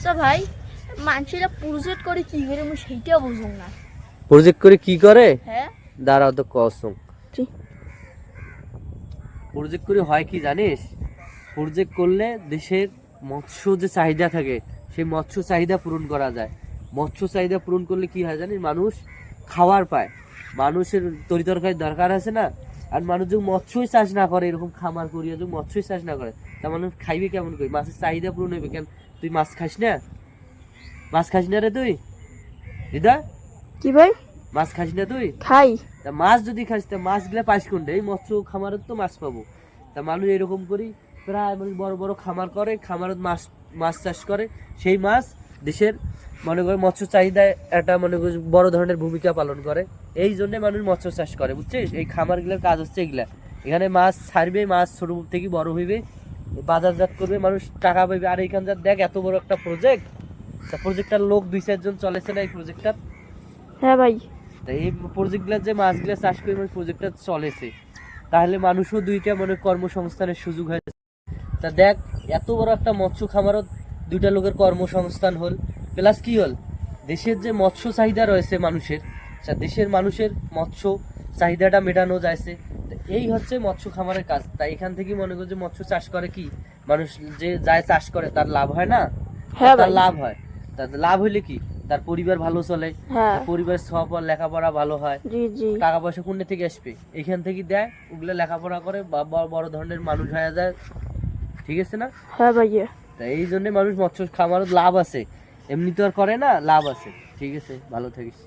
আচ্ছা ভাই, মানুষেরা প্রজেক্ট করে কি করে আমি সেইটা বুঝুন না। প্রজেক্ট করে কি করে? হ্যাঁ, দাঁড়াও তো কসম। জি। প্রজেক্ট করে হয় কি জানিস? প্রজেক্ট করলে দেশের মৎস্য যে চাহিদা থাকে সেই মৎস্য চাহিদা পূরণ করা যায়। মৎস্য চাহিদা পূরণ করলে কি হয় জানিস? মানুষ খাবার পায়, মানুষের তরিতরকারির দরকার আছে না। আর মানুষ যদি মৎস্যই চাষ না করে, এরকম খামার করিয়া যদি মৎস্যই চাষ না করে, তা মানুষ খাইবে কেমন করে? মাছের চাহিদা পূরণ হইবে কেন? তুই মাছ খাস না? মাছ খাস না রে তুই? দিদা, কি ভাই? মাছ খাস না তুই? খাই। তা মাছ যদি খাস তা মাছগুলা পাইস কোনটা? এই মৎস্য খামারত তো মাছ পাবো। তা মানুষ এরকম করি প্রায় মানে বড় বড় খামার করে, খামারত মাছ মাছ চাষ করে। সেই মাছ দেশের মনে করে মৎস্য চাহিদায় একটা মনে করি বড় ধরনের ভূমিকা পালন করে। এই জন্য মানুষ মৎস্য চাষ করে, বুঝছিস? এই খামারগুলোর কাজ হচ্ছে এগুলা। এখানে মাছ ছাড়বে, মাছ ছোট থেকে বড় হইবে, বাজারজাত করবে, মানুষ টাকা পাবে। আর এইখানকার দেখ এত বড় একটা প্রজেক্ট, তা প্রজেক্টটার লোক 2-4 জন চলেছে না এই প্রজেক্টটা। হ্যাঁ ভাই। এই প্রজেক্টগুলো যে মাছগুলো চাষ করে মানে প্রজেক্টটা চলেছে, তাহলে মানুষও দুইটা মানে কর্মসংস্থানের সুযোগ হয়েছে। তা দেখ, এত বড় একটা মৎস্য খামারত 2টা লোকের কর্মসংস্থান হল, প্লাস কি হল, দেশের যে মৎস্য চাহিদা রয়েছে মানুষের, দেশের মানুষের মৎস্য চাহিদাটা মেটানো যাচ্ছে। এই হচ্ছে মৎস্য খামারের কাজ। তাই এখান থেকে মনে করি যে মৎস্য চাষ করে কি মানুষ যে যায় চাষ করে তার লাভ হয় না? হ্যাঁ তার ভাই। লাভ হয়। তার লাভ হইলে কি তার পরিবার ভালো চলে, হ্যাঁ। পরিবার সব লেখাপড়া ভালো হয়। জি জি। টাকা পয়সা কোন থেকে আসবে? এখান থেকে দেয়, ওগুলো লেখাপড়া করে বড় ধরনের মানুষ হয়ে যায়। ঠিক আছে না? হ্যাঁ ভাইয়া। তাই এই জন্য মানুষ মৎস্য খামার লাভ আছে, এমনি তো আর করে না, লাভ আছে। ঠিক আছে, ভালো থাকিস।